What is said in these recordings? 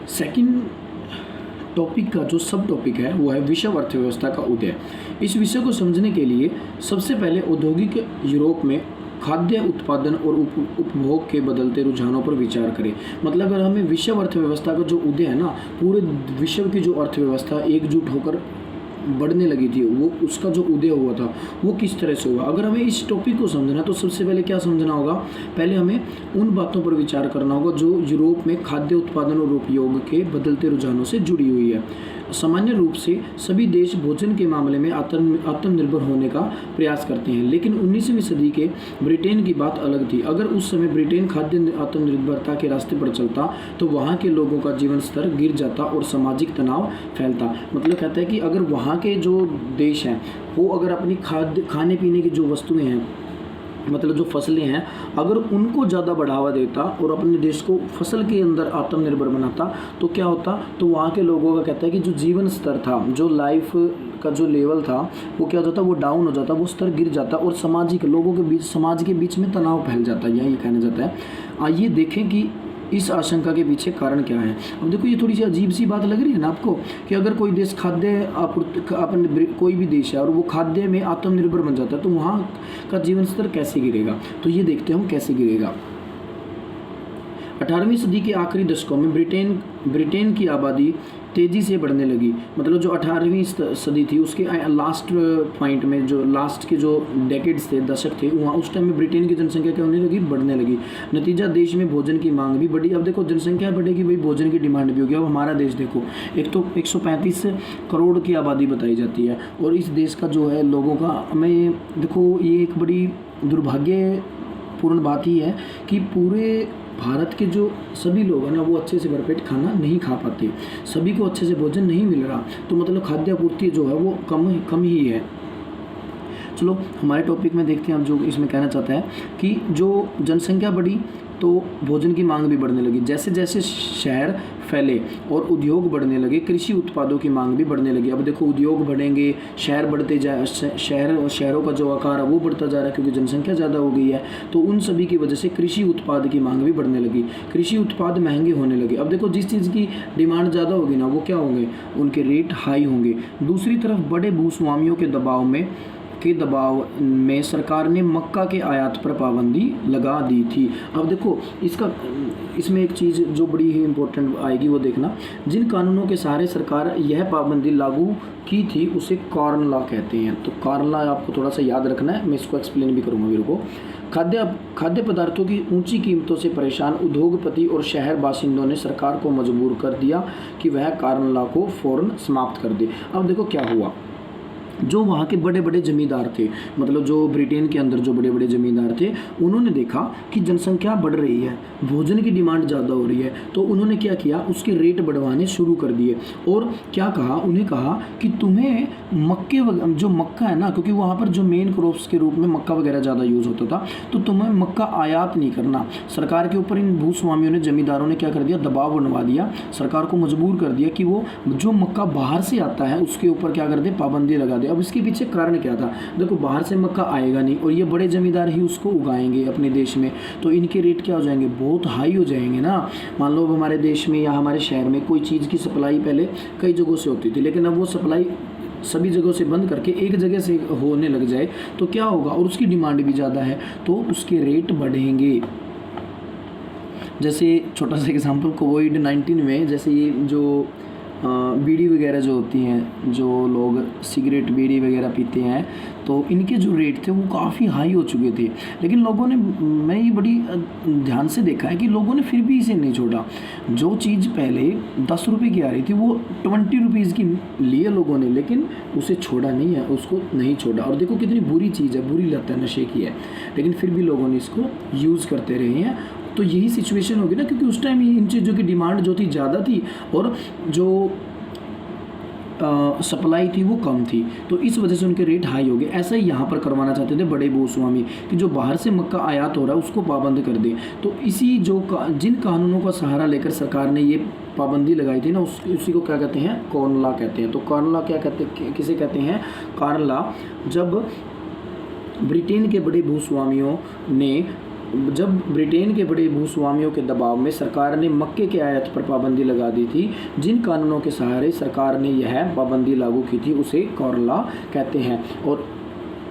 Second topic का जो सब टॉपिक है वो है विश्व अर्थव्यवस्था का उदय। इस विषय को समझने के लिए सबसे पहले औद्योगिक यूरोप में खाद्य उत्पादन और उपभोग के बदलते रुझानों पर विचार करें। मतलब अगर हमें विश्व अर्थव्यवस्था का जो उदय है ना, पूरे विश्व की जो अर्थव्यवस्था एकजुट होकर बढ़ने लगी थी, वो उसका जो उदय हुआ था वो किस तरह से हुआ। अगर हमें इस टॉपिक को समझना है तो सबसे पहले क्या समझना होगा, पहले हमें उन बातों पर विचार करना होगा जो यूरोप में खाद्य उत्पादन और उपयोग के बदलते रुझानों से जुड़ी हुई है। सामान्य रूप से सभी देश भोजन के मामले में आत्मनिर्भर होने का प्रयास करते हैं, लेकिन 19वीं सदी के ब्रिटेन की बात अलग थी। अगर उस समय ब्रिटेन खाद्य आत्मनिर्भरता के रास्ते पर चलता तो वहाँ के लोगों का जीवन स्तर गिर जाता और सामाजिक तनाव फैलता। मतलब कहता है कि अगर वहाँ के जो देश हैं वो अगर अपनी खाने पीने की जो वस्तुएं हैं, मतलब जो फसलें हैं, अगर उनको ज़्यादा बढ़ावा देता और अपने देश को फसल के अंदर आत्मनिर्भर बनाता तो क्या होता, तो वहाँ के लोगों का कहता है कि जो जीवन स्तर था, जो लाइफ का जो लेवल था वो क्या हो जाता, वो डाउन हो जाता, वो स्तर गिर जाता और सामाजिक लोगों के बीच, समाज के बीच में तनाव फैल जाता। यही कहना जाता है। आइए देखें कि इस आशंका के पीछे कारण क्या है। अब देखो ये थोड़ी सी अजीब सी बात लग रही है ना आपको, कि अगर कोई देश खाद्य अपने कोई भी देश है और वो खाद्य में आत्मनिर्भर बन जाता है तो वहाँ का जीवन स्तर कैसे गिरेगा। तो ये देखते हैं हम कैसे गिरेगा। 18वीं सदी के आखिरी दशकों में ब्रिटेन की आबादी तेज़ी से बढ़ने लगी। मतलब जो 18वीं सदी थी उसके लास्ट पॉइंट में, जो लास्ट के जो डेकेड्स थे, दशक थे, वहाँ उस टाइम में ब्रिटेन की जनसंख्या क्या होने लगी, बढ़ने लगी। नतीजा देश में भोजन की मांग भी बढ़ी। अब देखो जनसंख्या बढ़ेगी, भाई भोजन की डिमांड भी होगी। अब हमारा देश देखो, एक तो 135 करोड़ की आबादी बताई जाती है और इस देश का जो है लोगों का, हमें देखो ये एक बड़ी दुर्भाग्यपूर्ण बात ही है कि पूरे भारत के जो सभी लोग हैं ना वो अच्छे से भरपेट खाना नहीं खा पाते, सभी को अच्छे से भोजन नहीं मिल रहा, तो मतलब खाद्य आपूर्ति जो है वो कम ही है। चलो हमारे टॉपिक में देखते हैं हम जो इसमें कहना चाहते हैं कि जो जनसंख्या बढ़ी तो भोजन की मांग भी बढ़ने लगी। जैसे जैसे शहर फैले और उद्योग बढ़ने लगे, कृषि उत्पादों की मांग भी बढ़ने लगी। अब देखो उद्योग बढ़ेंगे, शहर बढ़ते जाए, शहरों का जो आकार है वो बढ़ता जा रहा है क्योंकि जनसंख्या ज़्यादा हो गई है। तो उन सभी की वजह से कृषि उत्पाद की मांग भी बढ़ने लगी, कृषि उत्पाद महंगे होने लगे। अब देखो जिस चीज़ की डिमांड ज़्यादा होगी ना वो क्या होंगे, उनके रेट हाई होंगे। दूसरी तरफ बड़े भूस्वामियों के दबाव में सरकार ने मक्का के आयात पर पाबंदी लगा दी थी। अब देखो इसमें एक चीज़ जो बड़ी ही इम्पोर्टेंट आएगी वो देखना, जिन कानूनों के सहारे सरकार यह पाबंदी लागू की थी उसे कॉर्न लॉ कहते हैं। तो कॉर्न लॉ आपको थोड़ा सा याद रखना है, मैं इसको एक्सप्लेन भी करूँगा मेरे को। खाद्य पदार्थों की ऊंची कीमतों से परेशान उद्योगपति और शहर बाशिंदों ने सरकार को मजबूर कर दिया कि वह कॉर्न लॉ को फौरन समाप्त कर दे। अब देखो क्या हुआ, जो वहाँ के बड़े बड़े ज़मींदार थे, मतलब जो ब्रिटेन के अंदर जो बड़े बड़े ज़मींदार थे, उन्होंने देखा कि जनसंख्या बढ़ रही है, भोजन की डिमांड ज़्यादा हो रही है, तो उन्होंने क्या किया, उसके रेट बढ़वाने शुरू कर दिए। और क्या कहा, उन्हें कहा कि तुम्हें जो मक्का है ना, क्योंकि वहाँ पर जो मेन क्रॉप्स के रूप में मक्का वगैरह ज़्यादा यूज़ होता था, तो तुम्हें मक्का आयात नहीं करना। सरकार के ऊपर इन भूस्वामियों ने, ज़मींदारों ने क्या कर दिया, दबाव बनवा दिया, सरकार को मजबूर कर दिया कि वो जो मक्का बाहर से आता है उसके ऊपर क्या कर दे, पाबंदी लगा दे। अब इसके पीछे कारण क्या था, देखो बाहर से मक्का आएगा नहीं और ये बड़े ज़मींदार ही उसको उगाएंगे अपने देश में, तो इनके रेट क्या हो जाएंगे, बहुत हाई हो जाएंगे ना। मान लो हमारे देश में या हमारे शहर में कोई चीज़ की सप्लाई पहले कई जगहों से होती थी, लेकिन अब वो सप्लाई सभी जगहों से बंद करके एक जगह से होने लग जाए तो क्या होगा, और उसकी डिमांड भी ज़्यादा है तो उसके रेट बढ़ेंगे। जैसे छोटा सा एग्जांपल, कोविड-19 में जैसे ये जो बीड़ी वगैरह जो होती हैं, जो लोग सिगरेट बीड़ी वगैरह पीते हैं, तो इनके जो रेट थे वो काफ़ी हाई हो चुके थे, लेकिन लोगों ने, मैं ये बड़ी ध्यान से देखा है कि लोगों ने फिर भी इसे नहीं छोड़ा। जो चीज़ पहले 10 रुपये की आ रही थी वो 20 रुपीज़ की लिए लोगों ने, लेकिन उसे छोड़ा नहीं है, उसको नहीं छोड़ा। और देखो कितनी बुरी चीज़ है, बुरी लत है, नशे की है, लेकिन फिर भी लोगों ने इसको यूज़ करते रहे हैं। तो यही सिचुएशन होगी ना, क्योंकि उस टाइम इन चीज़ों की डिमांड जो थी ज़्यादा थी और जो सप्लाई थी वो कम थी, तो इस वजह से उनके रेट हाई हो गए। ऐसा ही यहाँ पर करवाना चाहते थे बड़े भूस्वामी कि जो बाहर से मक्का आयात हो रहा है उसको पाबंद कर दे। तो इसी जिन कानूनों का सहारा लेकर सरकार ने ये पाबंदी लगाई थी ना, उसी को क्या कहते हैं, कॉर्न लॉ कहते हैं। तो कॉर्न लॉ क्या कहते हैं, किसे कहते हैं, कॉर्न लॉ। जब ब्रिटेन के बड़े भूस्वामियों ने जब ब्रिटेन के बड़े भूस्वामियों के दबाव में सरकार ने मक्के के आयात पर पाबंदी लगा दी थी, जिन कानूनों के सहारे सरकार ने यह पाबंदी लागू की थी उसे कॉर्न लॉ कहते हैं। और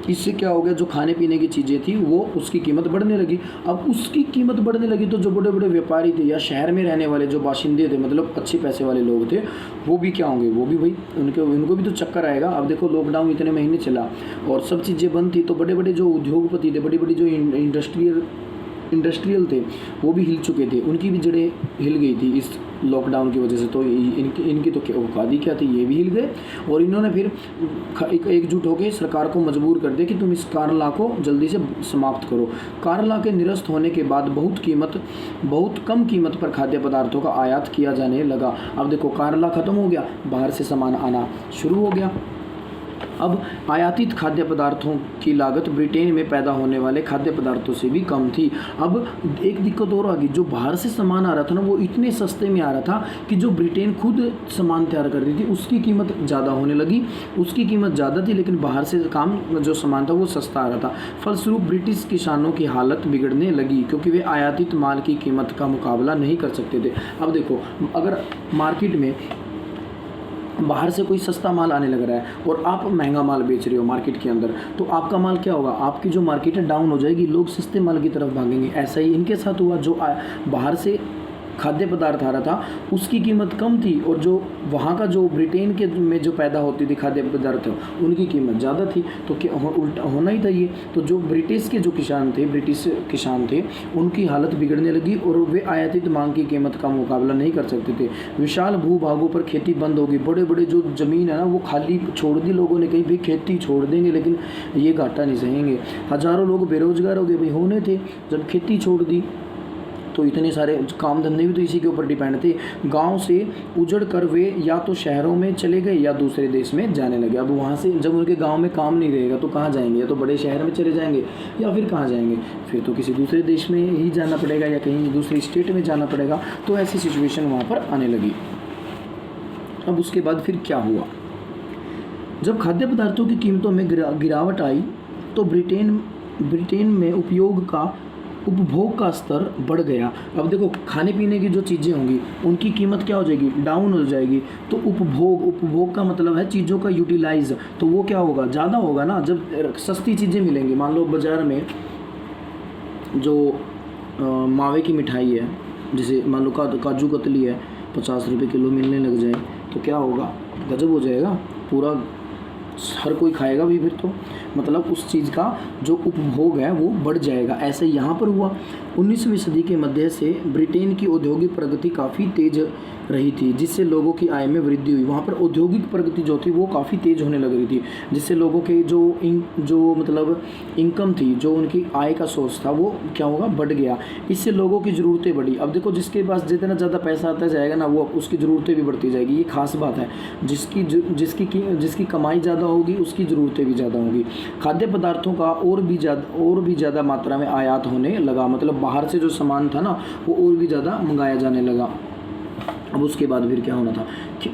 इससे क्या हो गया, जो खाने पीने की चीज़ें थी वो उसकी कीमत बढ़ने लगी। अब उसकी कीमत बढ़ने लगी तो जो बड़े बड़े व्यापारी थे या शहर में रहने वाले जो बाशिंदे थे, मतलब अच्छे पैसे वाले लोग थे, वो भी क्या होंगे, वो भी भाई उनको भी तो चक्कर आएगा। अब देखो लॉकडाउन इतने महीने चला और सब चीज़ें बंद थी, तो बड़े बड़े जो उद्योगपति थे, बड़ी बड़ी जो इंडस्ट्रियल थे, वो भी हिल चुके थे, उनकी भी जड़ें हिल गई थी इस लॉकडाउन की वजह से। तो इनकी तो औकात ही क्या थी, ये भी हिल गए। और इन्होंने फिर एकजुट होकर सरकार को मजबूर कर दिया कि तुम इस कॉर्न लॉ को जल्दी से समाप्त करो। कॉर्न लॉ के निरस्त होने के बाद बहुत कम कीमत पर खाद्य पदार्थों का आयात किया जाने लगा। अब देखो कॉर्न लॉ खत्म हो गया, बाहर से सामान आना शुरू हो गया। अब आयातित खाद्य पदार्थों की लागत ब्रिटेन में पैदा होने वाले खाद्य पदार्थों से भी कम थी। अब एक दिक्कत और आ गई, जो बाहर से सामान आ रहा था ना, वो इतने सस्ते में आ रहा था कि जो ब्रिटेन खुद सामान तैयार कर रही थी उसकी कीमत ज़्यादा होने लगी। उसकी कीमत ज़्यादा थी लेकिन बाहर से जो सामान था वो सस्ता आ रहा था। फलस्वरूप ब्रिटिश किसानों की हालत बिगड़ने लगी क्योंकि वे आयातित माल की कीमत का मुकाबला नहीं कर सकते थे। अब देखो, अगर मार्केट में बाहर से कोई सस्ता माल आने लग रहा है और आप महंगा माल बेच रहे हो मार्केट के अंदर, तो आपका माल क्या होगा, आपकी जो मार्केट है डाउन हो जाएगी, लोग सस्ते माल की तरफ भागेंगे। ऐसा ही इनके साथ हुआ, जो बाहर से खाद्य पदार्थ आ रहा था उसकी कीमत कम थी और जो वहाँ का जो ब्रिटेन के में जो पैदा होती थी खाद्य पदार्थ उनकी कीमत ज़्यादा थी। तो क्या उल्टा होना ही था ये। तो जो ब्रिटिश किसान थे उनकी हालत बिगड़ने लगी और वे आयातित मांग की कीमत का मुकाबला नहीं कर सकते थे। विशाल भूभागों पर खेती बंद होगी, बड़े बड़े जो ज़मीन है ना वो खाली छोड़ दी लोगों ने, कहीं भी खेती छोड़ देंगे लेकिन ये घाटा नहीं सहेंगे। हज़ारों लोग बेरोजगार हो गए, भाई होने थे, जब खेती छोड़ दी तो इतने सारे काम धंधे भी तो इसी के ऊपर डिपेंड थे। गांव से उजड़ कर वे या तो शहरों में चले गए या दूसरे देश में जाने लगे। अब वहाँ से जब उनके गांव में काम नहीं रहेगा तो कहाँ जाएंगे, या तो बड़े शहर में चले जाएंगे या फिर कहाँ जाएंगे, फिर तो किसी दूसरे देश में ही जाना पड़ेगा या कहीं दूसरी स्टेट में जाना पड़ेगा। तो ऐसी सिचुएशन वहाँ पर आने लगी। अब उसके बाद फिर क्या हुआ, जब खाद्य पदार्थों की कीमतों में गिरावट आई तो ब्रिटेन में उपभोग का स्तर बढ़ गया। अब देखो खाने पीने की जो चीज़ें होंगी उनकी कीमत क्या हो जाएगी, डाउन हो जाएगी। तो उपभोग का मतलब है चीज़ों का यूटिलाइज, तो वो क्या होगा, ज़्यादा होगा ना। जब सस्ती चीज़ें मिलेंगी, मान लो बाज़ार में जो मावे की मिठाई है, जैसे मान लो काजू कतली है 50 रुपये किलो मिलने लग जाए तो क्या होगा, गजब हो जाएगा, पूरा हर कोई खाएगा भी। फिर तो मतलब उस चीज़ का जो उपभोग है वो बढ़ जाएगा। ऐसे यहाँ पर हुआ। 19वीं सदी के मध्य से ब्रिटेन की औद्योगिक प्रगति काफ़ी तेज रही थी, जिससे लोगों की आय में वृद्धि हुई। वहाँ पर औद्योगिक प्रगति जो थी वो काफ़ी तेज होने लग रही थी, जिससे लोगों के जो मतलब इनकम थी, जो उनकी आय का सोर्स था वो क्या होगा, बढ़ गया। इससे लोगों की ज़रूरतें बढ़ी। अब देखो जिसके पास जितना ज़्यादा पैसा आता जाएगा ना, वो उसकी ज़रूरतें भी बढ़ती जाएगी। ये खास बात है, जिसकी कमाई ज़्यादा होगी उसकी ज़रूरतें भी ज़्यादा होंगी। खाद्य पदार्थों का और भी ज़्यादा मात्रा में आयात होने लगा, मतलब बाहर से जो सामान था ना वो और भी ज़्यादा मंगाया जाने लगा। अब उसके बाद फिर क्या होना था कि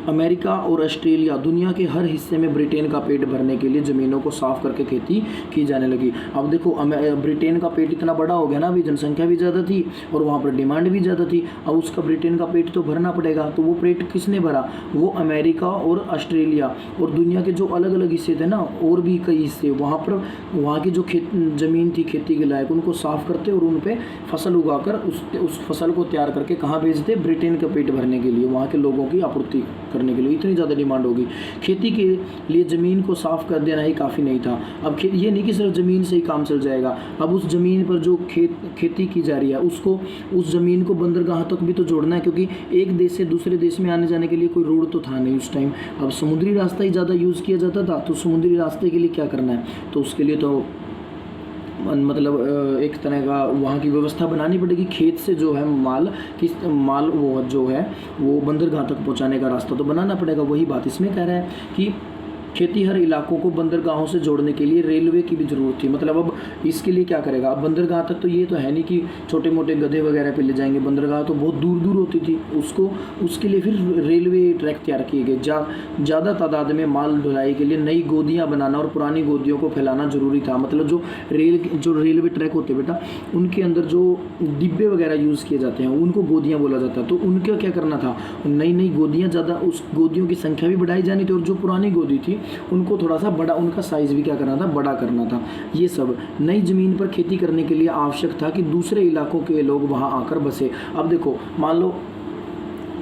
अमेरिका और ऑस्ट्रेलिया, दुनिया के हर हिस्से में ब्रिटेन का पेट भरने के लिए ज़मीनों को साफ करके खेती की जाने लगी। अब देखो ब्रिटेन का पेट इतना बड़ा हो गया ना, अभी जनसंख्या भी ज़्यादा थी और वहाँ पर डिमांड भी ज़्यादा थी। अब उसका ब्रिटेन का पेट तो भरना पड़ेगा। तो वो पेट किसने भरा, वो अमेरिका और ऑस्ट्रेलिया और दुनिया के जो अलग अलग हिस्से थे ना, और भी कई हिस्से, वहाँ की जो ज़मीन थी खेती के लायक, उनको साफ़ करते और उन पर फसल उगाकर उस फसल को तैयार करके कहाँ भेजते, ब्रिटेन का पेट भरने के लिए, वहाँ के लोगों की आपूर्ति करने के लिए। इतनी ज़्यादा डिमांड होगी। खेती के लिए ज़मीन को साफ़ कर देना ही काफ़ी नहीं था। अब ये नहीं कि सिर्फ ज़मीन से ही काम चल जाएगा। अब उस ज़मीन पर जो खेती की जा रही है उस ज़मीन को बंदरगाह तक भी तो जोड़ना है, क्योंकि एक देश से दूसरे देश में आने जाने के लिए कोई रोड तो था नहीं उस टाइम। अब समुद्री रास्ता ही ज़्यादा यूज़ किया जाता था। तो समुद्री रास्ते के लिए क्या करना है, तो उसके लिए तो मतलब एक तरह का वहाँ की व्यवस्था बनानी पड़ेगी। खेत से जो है माल वो जो है वो बंदरगाह तक पहुँचाने का रास्ता तो बनाना पड़ेगा। वही बात इसमें कह रहा है कि खेतीहर इलाकों को बंदरगाहों से जोड़ने के लिए रेलवे की भी ज़रूरत थी। मतलब अब इसके लिए क्या करेगा, अब बंदरगाह तक तो ये तो है नहीं कि छोटे मोटे गधे वगैरह पे ले जाएंगे, बंदरगाह तो बहुत दूर दूर होती थी, उसके लिए फिर रेलवे ट्रैक तैयार किए गए। ज़्यादा तादाद में माल ढुलाई के लिए नई गोदियाँ बनाना और पुरानी गोदियों को फैलाना ज़रूरी था। मतलब जो रेलवे ट्रैक होते बेटा, उनके अंदर जो डिब्बे वगैरह यूज़ किए जाते हैं उनको गोदियाँ बोला जाता है। तो उनका क्या करना था, नई नई गोदियाँ, ज़्यादा उस गोदियों की संख्या भी बढ़ाई जानी थी, और जो पुरानी गोदी थी उनको थोड़ा सा बड़ा, उनका साइज़ भी क्या करना था, बड़ा करना था। ये सब नई ज़मीन पर खेती करने के लिए आवश्यक था कि दूसरे इलाकों के लोग वहाँ आकर बसे। अब देखो, मान लो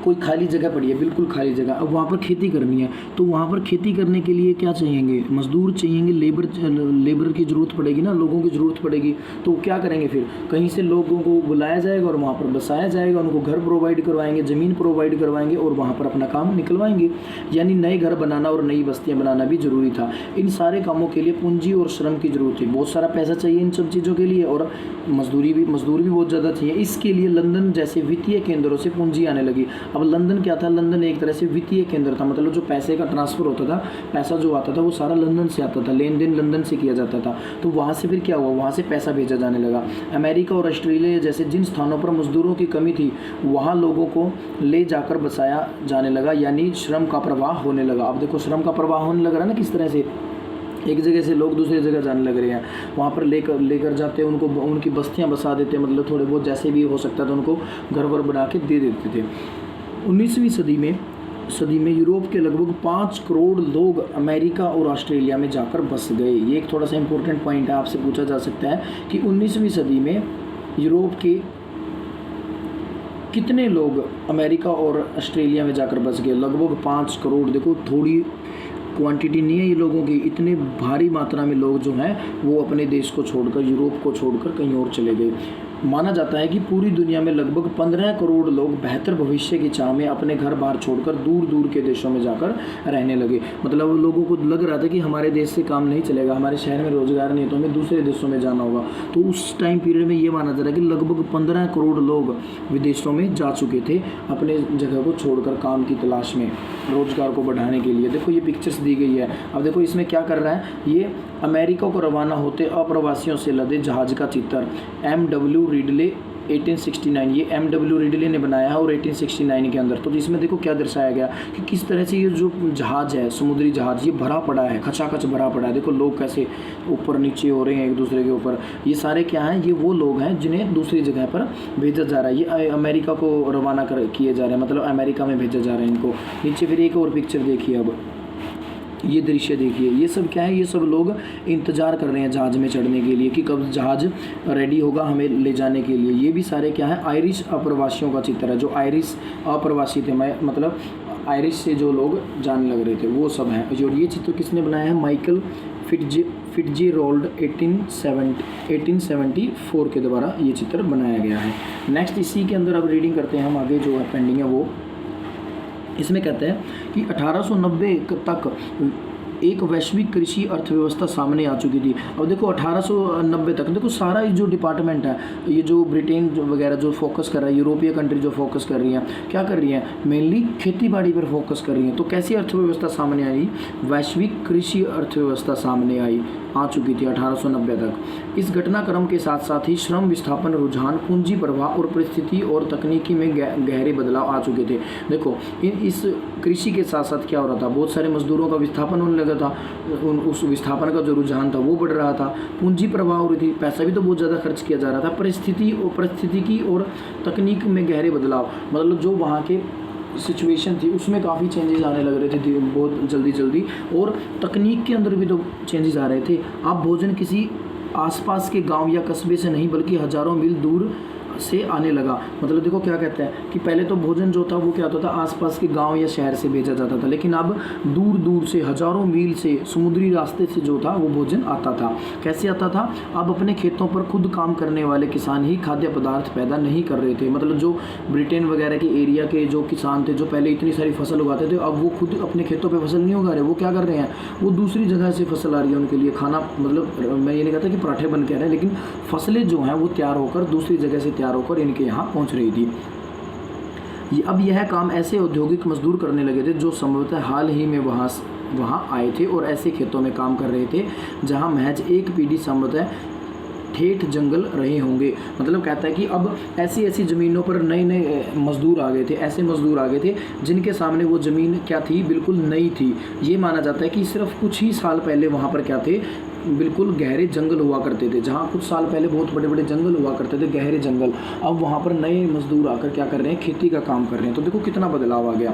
कोई खाली जगह पड़ी है, बिल्कुल खाली जगह, अब वहाँ पर खेती करनी है, तो वहाँ पर खेती करने के लिए क्या चाहिएंगे, मजदूर चाहिएंगे, लेबर की ज़रूरत पड़ेगी ना, लोगों की ज़रूरत पड़ेगी। तो क्या करेंगे फिर, कहीं से लोगों को बुलाया जाएगा और वहाँ पर बसाया जाएगा, उनको घर प्रोवाइड करवाएंगे, ज़मीन प्रोवाइड करवाएंगे और वहाँ पर अपना काम निकलवाएंगे। यानी नए घर बनाना और नई बस्तियाँ बनाना भी ज़रूरी था। इन सारे कामों के लिए पूंजी और श्रम की ज़रूरत थी, बहुत सारा पैसा चाहिए इन सब चीज़ों के लिए, और मजदूर भी बहुत ज़्यादा चाहिए। इसके लिए लंदन जैसे वित्तीय केंद्रों से पूंजी आने लगी। अब लंदन क्या था, लंदन एक तरह से वित्तीय केंद्र था। मतलब जो पैसे का ट्रांसफ़र होता था, पैसा जो आता था वो सारा लंदन से आता था, लेन देन लंदन से किया जाता था। तो वहाँ से फिर क्या हुआ, वहाँ से पैसा भेजा जाने लगा। अमेरिका और ऑस्ट्रेलिया जैसे जिन स्थानों पर मजदूरों की कमी थी, वहाँ लोगों को ले जाकर बसाया जाने लगा, यानी श्रम का प्रवाह होने लगा। अब देखो, श्रम का प्रवाह होने लग रहा है ना, किस तरह से एक जगह से लोग दूसरी जगह जाने लग रहे हैं, वहाँ पर लेकर जाते, उनको उनकी बस्तियाँ बसा देते, मतलब थोड़े बहुत जैसे भी हो सकता था उनको घर वर बना के दे देते थे। 19वीं सदी में यूरोप के लगभग 5 करोड़ लोग अमेरिका और ऑस्ट्रेलिया में जाकर बस गए। ये एक थोड़ा सा इंपॉर्टेंट पॉइंट है, आपसे पूछा जा सकता है कि 19वीं सदी में यूरोप के कितने लोग अमेरिका और ऑस्ट्रेलिया में जाकर बस गए। लगभग 5 करोड़। देखो, थोड़ी क्वांटिटी नहीं है ये लोगों की, इतने भारी मात्रा में लोग जो हैं वो अपने देश को छोड़कर, यूरोप को छोड़कर कहीं और चले गए। माना जाता है कि पूरी दुनिया में लगभग 15 करोड़ लोग बेहतर भविष्य की चाह में अपने घर बार छोड़कर दूर दूर के देशों में जाकर रहने लगे। मतलब लोगों को लग रहा था कि हमारे देश से काम नहीं चलेगा, हमारे शहर में रोजगार नहीं है, तो हमें दूसरे देशों में जाना होगा। तो उस टाइम पीरियड में ये माना जा रहा है कि लगभग 15 करोड़ लोग विदेशों में जा चुके थे अपने जगह को छोड़कर काम की तलाश में, रोजगार को बढ़ाने के लिए। देखो, ये पिक्चर्स दी गई है। अब देखो इसमें क्या कर रहा है, ये अमेरिका को रवाना होते अप्रवासियों से लदे जहाज का चित्र, M.W. रिडले 1869, ये M.W. रिडले ने बनाया है और 1869 के अंदर। तो इसमें देखो क्या दर्शाया गया कि किस तरह से ये जो जहाज है, समुद्री जहाज, ये भरा पड़ा है, खचाखच भरा पड़ा है। देखो लोग कैसे ऊपर नीचे हो रहे हैं एक दूसरे के ऊपर। ये सारे क्या हैं, ये वो लोग हैं जिन्हें दूसरी जगह पर भेजा जा रहा है। ये अमेरिका को रवाना किए जा रहे हैं, मतलब अमेरिका में भेजा जा रहा है इनको। नीचे फिर एक और पिक्चर देखिए, अब ये दृश्य देखिए। ये सब क्या है, ये सब लोग इंतज़ार कर रहे हैं जहाज़ में चढ़ने के लिए कि कब जहाज़ रेडी होगा हमें ले जाने के लिए। ये भी सारे क्या है, आयरिश अप्रवासियों का चित्र है। जो आयरिश अप्रवासी थे, मतलब आयरिश से जो लोग जाने लग रहे थे, वो सब हैं। जो ये चित्र किसने बनाया है, माइकल फिट्ज़जेराल्ड 1874 के द्वारा ये चित्र बनाया गया है। नेक्स्ट इसी के अंदर अब रीडिंग करते हैं हम आगे, जो है पेंडिंग है वो। इसमें कहते हैं कि 1890 तक एक वैश्विक कृषि अर्थव्यवस्था सामने आ चुकी थी। अब देखो 1890 तक, देखो सारा जो डिपार्टमेंट है, ये जो ब्रिटेन वगैरह जो फोकस कर रहा है, यूरोपीय कंट्री जो फोकस कर रही हैं, क्या कर रही हैं, मेनली खेती बाड़ी पर फोकस कर रही हैं। तो कैसी अर्थव्यवस्था सामने आई, वैश्विक कृषि अर्थव्यवस्था सामने आ चुकी थी 1890 तक। इस घटनाक्रम के साथ साथ ही श्रम विस्थापन, रुझान, पूंजी प्रवाह और परिस्थिति और तकनीकी में गहरे बदलाव आ चुके थे। देखो इस कृषि के साथ साथ क्या हो रहा था, बहुत सारे मजदूरों का विस्थापन होने लगा था, उस विस्थापन का जो रुझान था वो बढ़ रहा था, पूंजी प्रवाह हो रही थी, पैसा भी तो बहुत ज़्यादा खर्च किया जा रहा था, परिस्थितिकी और तकनीक में गहरे बदलाव, मतलब जो वहाँ के सिचुएशन थी उसमें काफ़ी चेंजेस आने लग रहे थे बहुत जल्दी, और तकनीक के अंदर भी तो चेंजेस आ रहे थे। अब भोजन किसी आसपास के गांव या कस्बे से नहीं बल्कि हज़ारों मील दूर से आने लगा। मतलब देखो क्या कहता है कि पहले तो भोजन जो था वो क्या होता था, आसपास के गांव या शहर से भेजा जाता था, लेकिन अब दूर दूर से, हज़ारों मील से, समुद्री रास्ते से जो था वो भोजन आता था। कैसे आता था, अब अपने खेतों पर खुद काम करने वाले किसान ही खाद्य पदार्थ पैदा नहीं कर रहे थे। मतलब जो ब्रिटेन वगैरह के एरिया के जो किसान थे, जो पहले इतनी सारी फसल उगाते थे, अब वो खुद अपने खेतों पर फसल नहीं उगा रहे। वो क्या कर रहे हैं, वो दूसरी जगह से फसल आ रही है उनके लिए खाना। मतलब मैं ये नहीं कहता कि पराठे बन के आ रहे हैं, लेकिन फसलें जो हैं वो तैयार होकर दूसरी जगह से तैयार होकर इनके यहाँ पहुँच रही थी। अब यह काम ऐसे औद्योगिक मजदूर करने लगे थे जो संभवतः हाल ही में वहाँ वहाँ आए थे और ऐसे खेतों में काम कर रहे थे जहाँ महज एक पीढ़ी समुदाय ठेठ जंगल रहे होंगे। मतलब कहता है कि अब ऐसी ऐसी ज़मीनों पर नए नए मज़दूर आ गए थे, ऐसे मज़दूर आ गए थे जिनके सामने वो ज़मीन क्या थी, बिल्कुल नई थी। ये माना जाता है कि सिर्फ कुछ ही साल पहले वहाँ पर क्या थे, बिल्कुल गहरे जंगल हुआ करते थे। जहाँ कुछ साल पहले बहुत बड़े बड़े जंगल हुआ करते थे, गहरे जंगल, अब वहाँ पर नए मज़दूर आकर क्या कर रहे हैं, खेती का काम कर रहे हैं। तो देखो कितना बदलाव आ गया।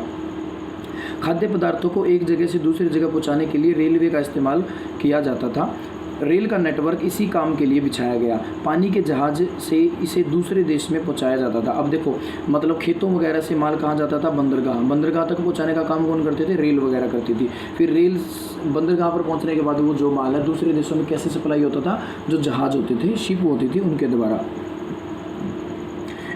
खाद्य पदार्थों को एक जगह से दूसरी जगह पहुँचाने के लिए रेलवे का इस्तेमाल किया जाता था। रेल का नेटवर्क इसी काम के लिए बिछाया गया। पानी के जहाज़ से इसे दूसरे देश में पहुंचाया जाता था। अब देखो मतलब खेतों वगैरह से माल कहाँ जाता था, बंदरगाह, बंदरगाह तक पहुंचाने का काम कौन करते थे, रेल वगैरह करती थी। फिर रेल बंदरगाह पर पहुंचने के बाद वो जो माल है दूसरे देशों में कैसे सप्लाई होता था, जो जहाज़ होते थे, शिप होती थी, उनके द्वारा।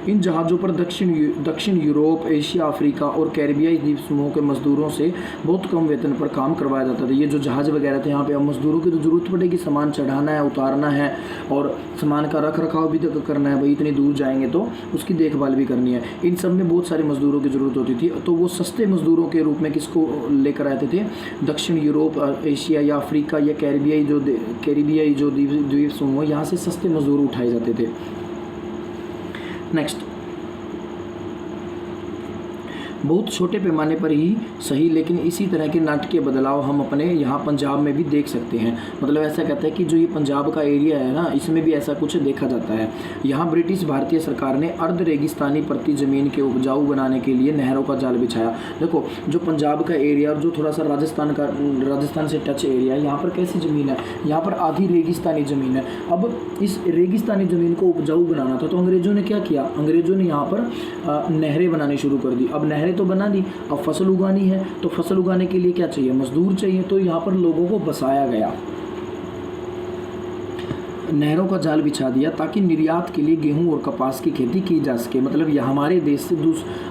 इन जहाज़ों पर दक्षिण यूरोप, एशिया, अफ्रीका और कैरिबियाई द्वीप समूह के मज़दूरों से बहुत कम वेतन पर काम करवाया जाता था। ये जो जहाज़ वगैरह थे, यहाँ पे अब मज़दूरों की तो ज़रूरत पड़ेगी, सामान चढ़ाना है, उतारना है और सामान का रख रखाव भी तो करना है भाई, इतनी दूर जाएंगे तो उसकी देखभाल भी करनी है। इन सब में बहुत सारे मज़दूरों की ज़रूरत होती थी। तो वो सस्ते मज़दूरों के रूप में किसको लेकर आते थे, दक्षिण यूरोप, एशिया या अफ्रीका या कैरिबियाई जो द्वीप समूह, यहाँ से सस्ते मज़दूर उठाए जाते थे। नेक्स्ट, बहुत छोटे पैमाने पर ही सही, लेकिन इसी तरह के नाटकीय बदलाव हम अपने यहाँ पंजाब में भी देख सकते हैं। मतलब ऐसा कहता है कि जो ये पंजाब का एरिया है ना, इसमें भी ऐसा कुछ देखा जाता है। यहाँ ब्रिटिश भारतीय सरकार ने अर्ध रेगिस्तानी प्रति ज़मीन के उपजाऊ बनाने के लिए नहरों का जाल बिछाया। देखो जो पंजाब का एरिया और जो थोड़ा सा राजस्थान से टच एरिया है, यहाँ पर कैसी ज़मीन है, यहाँ पर आधी रेगिस्तानी ज़मीन है। अब इस रेगिस्तानी ज़मीन को उपजाऊ बनाना था, तो अंग्रेज़ों ने क्या किया, अंग्रेज़ों ने यहाँ पर नहरें बनानी शुरू कर दी। अब नहरें तो बना दी, अब फसल उगानी है, तो फसल उगाने के लिए क्या चाहिए, मजदूर चाहिए। तो यहाँ पर लोगों को बसाया गया, नहरों का जाल बिछा दिया ताकि निर्यात के लिए गेहूं और कपास की खेती की जा सके। मतलब यह हमारे देश से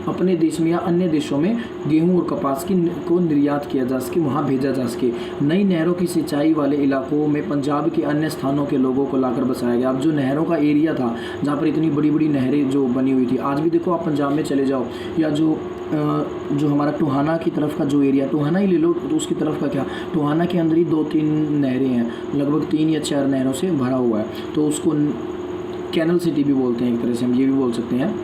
अपने देश में या अन्य देशों में गेहूं और कपास को निर्यात किया जा सके, वहां भेजा जा सके। नई नहरों की सिंचाई वाले इलाकों में पंजाब के अन्य स्थानों के लोगों को लाकर बसाया गया। अब जो नहरों का एरिया था, जहाँ पर इतनी बड़ी बड़ी नहरें जो बनी हुई थी, आज भी देखो आप पंजाब में चले जाओ, या जो हमारा टोहाना की तरफ का जो एरिया, टोहाना ही ले लो, तो उसकी तरफ का क्या, टोहाना के अंदर ही 2-3 नहरें हैं, लगभग 3 या 4 नहरों से भरा हुआ है। तो उसको कैनल सिटी भी बोलते हैं, एक तरह से हम ये भी बोल सकते हैं।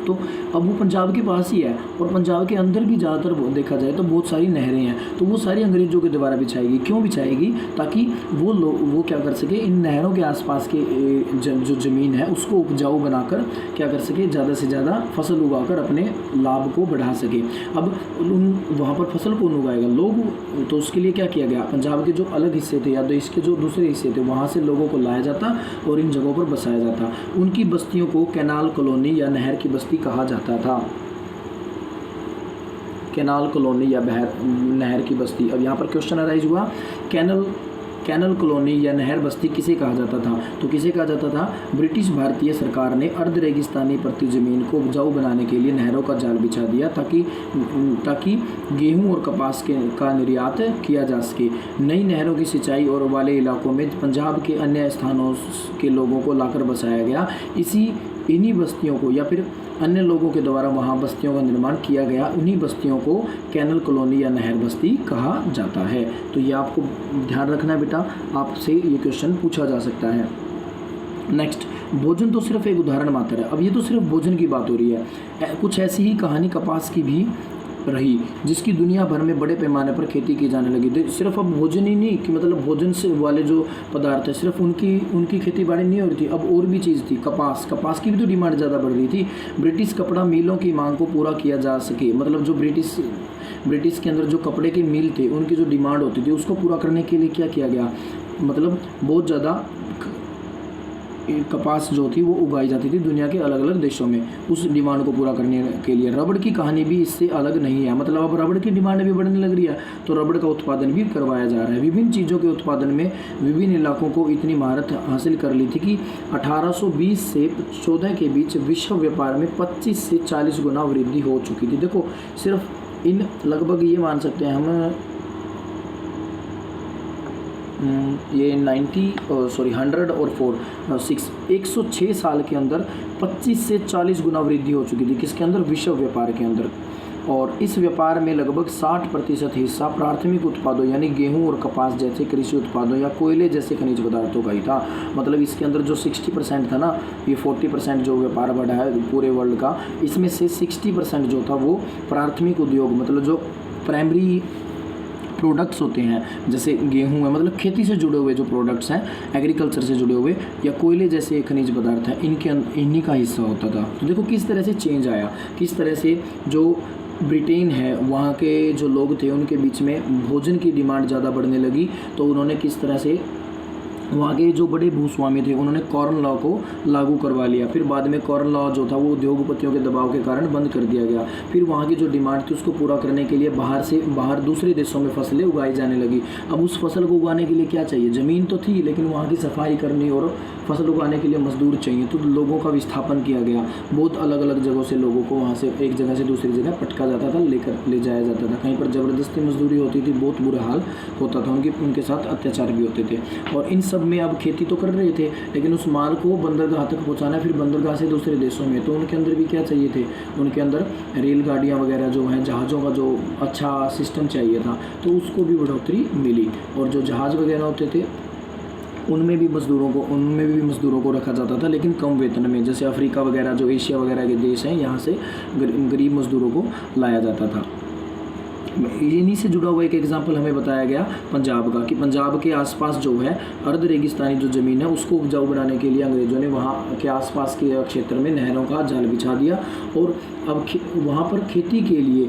तो अब वो पंजाब के पास ही है, और पंजाब के अंदर भी ज़्यादातर देखा जाए तो बहुत सारी नहरें हैं। तो वो सारी अंग्रेज़ों के द्वारा बिछाएगी। क्यों बिछाएगी, ताकि वो क्या कर सके, इन नहरों के आसपास के जो ज़मीन है उसको उपजाऊ बनाकर क्या कर सके, ज़्यादा से ज़्यादा फसल उगाकर अपने लाभ को बढ़ा सके। अब वहाँ पर फसल कौन उगाएगा, लोग। तो उसके लिए क्या किया गया, पंजाब के जो अलग हिस्से थे या देश के जो दूसरे हिस्से थे, वहाँ से लोगों को लाया जाता और इन जगहों पर बसाया जाता। उनकी बस्तियों को कैनाल कॉलोनी या नहर की बस्ती कहा जाता था। कैनाल कॉलोनी या नहर की बस्ती। अब यहाँ पर क्वेश्चन अराइज हुआ, कैनल कॉलोनी या नहर बस्ती किसे कहा जाता था, तो किसे कहा जाता था, ब्रिटिश भारतीय सरकार ने अर्ध रेगिस्तानी प्रति ज़मीन को उपजाऊ बनाने के लिए नहरों का जाल बिछा दिया ताकि गेहूं और कपास का निर्यात किया जा सके। नई नहरों की सिंचाई और वाले इलाकों में पंजाब के अन्य स्थानों के लोगों को लाकर बसाया गया। इन्हीं बस्तियों को या फिर अन्य लोगों के द्वारा वहाँ बस्तियों का निर्माण किया गया। उन्हीं बस्तियों को कैनल कॉलोनी या नहर बस्ती कहा जाता है। तो ये आपको ध्यान रखना है बेटा, आपसे ये क्वेश्चन पूछा जा सकता है। नेक्स्ट, भोजन तो सिर्फ एक उदाहरण मात्र है। अब ये तो सिर्फ भोजन की बात हो रही है। कुछ ऐसी ही कहानी कपास की भी रही, जिसकी दुनिया भर में बड़े पैमाने पर खेती की जाने लगी। सिर्फ अब भोजन ही नहीं कि मतलब भोजन से वाले जो पदार्थ है सिर्फ उनकी खेती बाड़ी नहीं हो रही थी, अब और भी चीज़ थी। कपास की भी तो डिमांड ज़्यादा बढ़ रही थी। ब्रिटिश कपड़ा मिलों की मांग को पूरा किया जा सके, मतलब जो ब्रिटिश के अंदर जो कपड़े के मिल थे उनकी जो डिमांड होती थी उसको पूरा करने के लिए क्या किया गया, मतलब बहुत ज़्यादा कपास जो थी वो उगाई जाती थी दुनिया के अलग अलग देशों में, उस डिमांड को पूरा करने के लिए। रबड़ की कहानी भी इससे अलग नहीं है, मतलब अब रबड़ की डिमांड भी बढ़ने लग रही है तो रबड़ का उत्पादन भी करवाया जा रहा है। विभिन्न चीज़ों के उत्पादन में विभिन्न इलाकों को इतनी महारत हासिल कर ली थी कि 1820 से 14 के बीच विश्व व्यापार में 25 से 40 गुना वृद्धि हो चुकी थी। देखो सिर्फ इन लगभग ये मान सकते हैं हम ये 100 और 106 साल के अंदर 25 से 40 गुना वृद्धि हो चुकी थी। किसके अंदर, विश्व व्यापार के अंदर। और इस व्यापार में लगभग 60% हिस्सा प्राथमिक उत्पादों यानी गेहूं और कपास जैसे कृषि उत्पादों या कोयले जैसे खनिज पदार्थों का ही था। मतलब इसके अंदर जो 60% था ना, ये 40% जो व्यापार बढ़ा है पूरे वर्ल्ड का, इसमें से 60% जो था वो प्राथमिक उद्योग मतलब जो प्राइमरी प्रोडक्ट्स होते हैं जैसे गेहूं है, मतलब खेती से जुड़े हुए जो प्रोडक्ट्स हैं, एग्रीकल्चर से जुड़े हुए, या कोयले जैसे खनिज पदार्थ हैं, इन्हीं का हिस्सा होता था। तो देखो किस तरह से चेंज आया, किस तरह से जो ब्रिटेन है वहाँ के जो लोग थे उनके बीच में भोजन की डिमांड ज़्यादा बढ़ने लगी। तो उन्होंने किस तरह से वहाँ के जो बड़े भूस्वामी थे उन्होंने कॉर्न लॉ को लागू करवा लिया। फिर बाद में कॉर्न लॉ जो था वो उद्योगपतियों के दबाव के कारण बंद कर दिया गया। फिर वहाँ की जो डिमांड थी उसको पूरा करने के लिए बाहर दूसरे देशों में फसलें उगाई जाने लगी। अब उस फसल को उगाने के लिए क्या चाहिए, ज़मीन तो थी लेकिन वहाँ की सफाई करनी और फसल उगाने के लिए मजदूर चाहिए। तो लोगों का विस्थापन किया गया, बहुत अलग अलग जगहों से लोगों को वहाँ से एक जगह से दूसरी जगह पटका जाता था, ले जाया जाता था। कहीं पर ज़बरदस्ती मजदूरी होती थी, बहुत बुरा हाल होता था, उनके साथ अत्याचार भी होते थे। और इन सब में अब खेती तो कर रहे थे लेकिन उस माल को बंदरगाह तक पहुंचाना, फिर बंदरगाह से दूसरे देशों में, तो उनके अंदर भी क्या चाहिए थे, उनके अंदर रेलगाड़ियाँ वगैरह जो हैं, जहाज़ों का जो अच्छा सिस्टम चाहिए था, तो उसको भी बढ़ोतरी मिली। और जो जहाज़ वगैरह होते थे उनमें भी मज़दूरों को रखा जाता था लेकिन कम वेतन में। जैसे अफ्रीका वगैरह जो एशिया वगैरह के देश हैं, यहाँ से गरीब मज़दूरों को लाया जाता था। इन्हीं से जुड़ा हुआ एक एग्जांपल हमें बताया गया पंजाब का, कि पंजाब के आसपास जो है अर्ध रेगिस्तानी जो ज़मीन है उसको उपजाऊ बनाने के लिए अंग्रेज़ों ने वहाँ के आसपास के क्षेत्र में नहरों का जाल बिछा दिया। और अब वहाँ पर खेती के लिए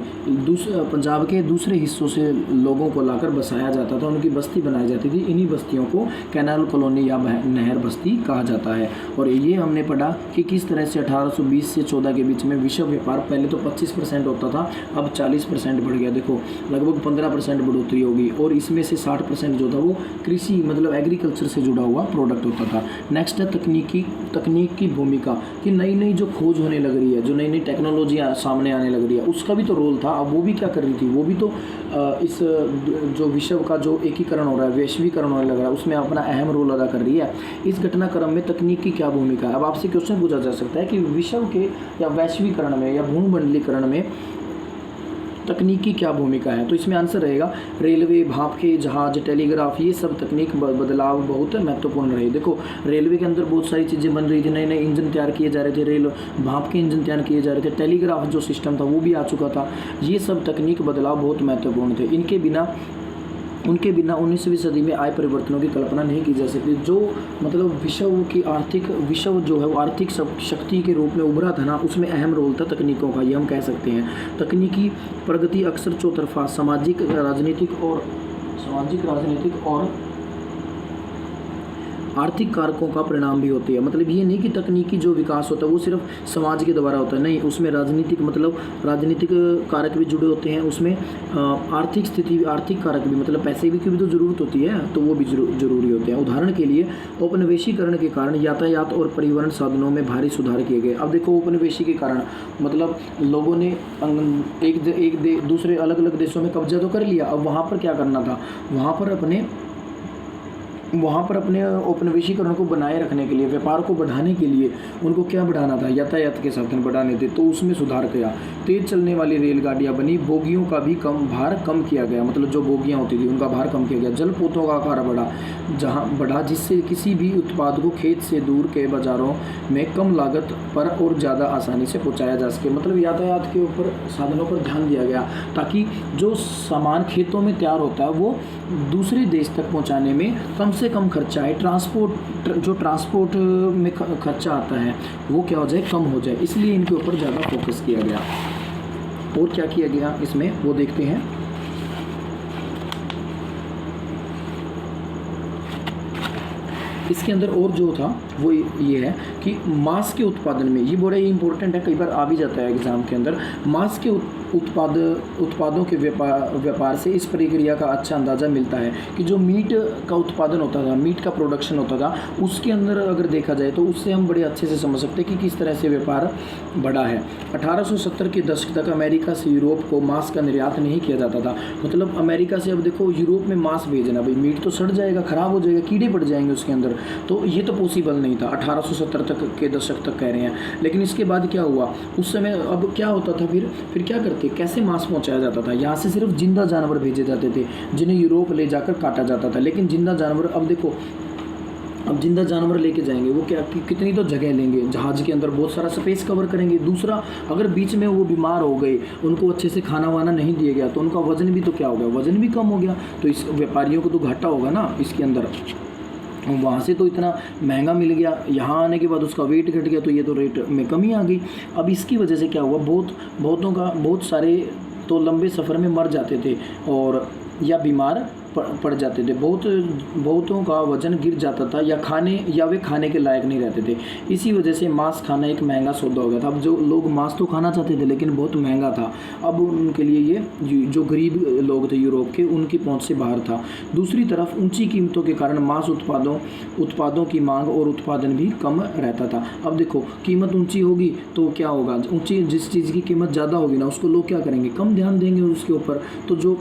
पंजाब के दूसरे हिस्सों से लोगों को लाकर बसाया जाता था, उनकी बस्ती बनाई जाती थी। इन्हीं बस्तियों को कैनाल कॉलोनी या नहर बस्ती कहा जाता है। और ये हमने पढ़ा कि किस तरह से 1820 से 14 के बीच में विश्व व्यापार पहले तो 25% होता था, अब 40% बढ़ गया। देखो लगभग 15% बढ़ोतरी होगी। और इसमें से 60% जो था वो कृषि मतलब एग्रीकल्चर से जुड़ा हुआ प्रोडक्ट होता था। नेक्स्ट है तकनीक की भूमिका, कि नई नई जो खोज होने लग रही है, जो नई नई टेक्नोलॉजी सामने आने लग रही है, उसका भी तो रोल था। अब वो भी क्या कर रही थी, वो भी तो इस जो विश्व का जो एकीकरण हो रहा है, वैश्वीकरण होने लग रहा है, उसमें अपना अहम रोल अदा कर रही है। इस घटनाक्रम में तकनीक की क्या भूमिका है। अब आपसे क्वेश्चन पूछा जा सकता है कि विश्व के या वैश्वीकरण में या भूमंडलीकरण में तकनीक की क्या भूमिका है। तो इसमें आंसर रहेगा रेलवे, भाप के जहाज, टेलीग्राफ, ये सब तकनीक बदलाव बहुत महत्वपूर्ण रहे। देखो रेलवे के अंदर बहुत सारी चीज़ें बन रही थी, नए नए इंजन तैयार किए जा रहे थे, भाप के इंजन तैयार किए जा रहे थे, टेलीग्राफ जो सिस्टम था वो भी आ चुका था। ये सब तकनीक बदलाव बहुत महत्वपूर्ण थे। उनके बिना 19वीं सदी में आए परिवर्तनों की कल्पना नहीं की जा सकती। जो मतलब विश्व जो है वो आर्थिक शक्ति के रूप में उभरा था ना, उसमें अहम रोल था तकनीकों का, ये हम कह सकते हैं। तकनीकी प्रगति अक्सर चौतरफा सामाजिक राजनीतिक और आर्थिक कारकों का परिणाम भी होती है। मतलब ये नहीं कि तकनीकी जो विकास होता है वो सिर्फ समाज के द्वारा होता है, नहीं, उसमें राजनीतिक कारक भी जुड़े होते हैं, उसमें आर्थिक कारक भी, मतलब पैसे की भी तो ज़रूरत होती है, तो वो भी जरूरी होते हैं। उदाहरण के लिए औपनिवेशीकरण के कारण यातायात और परिवहन साधनों में भारी सुधार किए गए। अब देखो औपनिवेशी के कारण मतलब लोगों ने दूसरे अलग अलग देशों में कब्जा तो कर लिया, अब वहाँ पर क्या करना था, वहाँ पर अपने औपनिवेशीकरण को बनाए रखने के लिए, व्यापार को बढ़ाने के लिए उनको क्या बढ़ाना था, यातायात के साधन बढ़ाने थे, तो उसमें सुधार किया। तेज चलने वाली रेलगाड़ियाँ बनी, बोगियों का भी भार कम किया गया, मतलब जो बोगियाँ होती थी उनका भार कम किया गया। जलपोतों का आकार बढ़ा जिससे किसी भी उत्पाद को खेत से दूर के बाज़ारों में कम लागत पर और ज़्यादा आसानी से पहुँचाया जा सके। मतलब यातायात के ऊपर साधनों पर ध्यान दिया गया ताकि जो सामान खेतों में तैयार होता है वो दूसरे देश तक पहुँचाने में कम से कम खर्चा है, ट्रांसपोर्ट में खर्चा आता है वो क्या हो जाए, कम हो जाए, इसलिए इनके ऊपर ज़्यादा फोकस किया गया। और क्या किया गया इसमें वो देखते हैं। इसके अंदर और जो था वो ये है कि मांस के उत्पादन में, ये बड़ा ही इंपॉर्टेंट है, कई बार आ भी जाता है एग्जाम के अंदर। मांस के उत्पादों के व्यापार से इस प्रक्रिया का अच्छा अंदाज़ा मिलता है कि जो मीट का उत्पादन होता था, मीट का प्रोडक्शन होता था, उसके अंदर अगर देखा जाए तो उससे हम बड़े अच्छे से समझ सकते हैं कि किस तरह से व्यापार बढ़ा है। 1870 के दशक तक अमेरिका से यूरोप को मांस का निर्यात नहीं किया जाता था। मतलब अमेरिका से अब देखो यूरोप में मांस भेजना, भाई मीट तो सड़ जाएगा, ख़राब हो जाएगा, कीड़े पड़ जाएंगे उसके अंदर, तो ये तो पॉसिबल नहीं था, 1870 तक के दशक तक कह रहे हैं। लेकिन इसके बाद क्या हुआ उस समय, अब क्या होता था फिर क्या करते, कैसे मांस पहुंचाया जाता था, यहाँ से सिर्फ जिंदा जानवर भेजे जाते थे जिन्हें यूरोप ले जाकर काटा जाता था। लेकिन जिंदा जानवर, अब देखो, अब जिंदा जानवर लेके जाएंगे वो क्या कितनी तो जगह लेंगे, जहाज के अंदर बहुत सारा स्पेस कवर करेंगे। दूसरा, अगर बीच में वो बीमार हो गए, उनको अच्छे से खाना वाना नहीं दिया गया, तो उनका वजन भी तो क्या हो गया, वजन भी कम हो गया। तो इस व्यापारियों को तो घाटा होगा ना इसके अंदर। वहाँ से तो इतना महंगा मिल गया, यहाँ आने के बाद उसका वेट घट गया, तो ये तो रेट में कमी आ गई। अब इसकी वजह से क्या हुआ, बहुत सारे तो लंबे सफ़र में मर जाते थे और या बीमार पड़ जाते थे। बहुतों का वजन गिर जाता था, या वे खाने के लायक नहीं रहते थे। इसी वजह से मांस खाना एक महंगा सौदा हो गया था। अब जो लोग मांस तो खाना चाहते थे लेकिन बहुत महंगा था, अब उनके लिए ये जो गरीब लोग थे यूरोप के, उनकी पहुंच से बाहर था। दूसरी तरफ ऊंची कीमतों के कारण मांस उत्पादों की मांग और उत्पादन भी कम रहता था। अब देखो, कीमत ऊंची होगी तो क्या होगा, जिस चीज़ की कीमत ज़्यादा होगी ना, उसको लोग क्या करेंगे, कम ध्यान देंगे उसके ऊपर। तो जो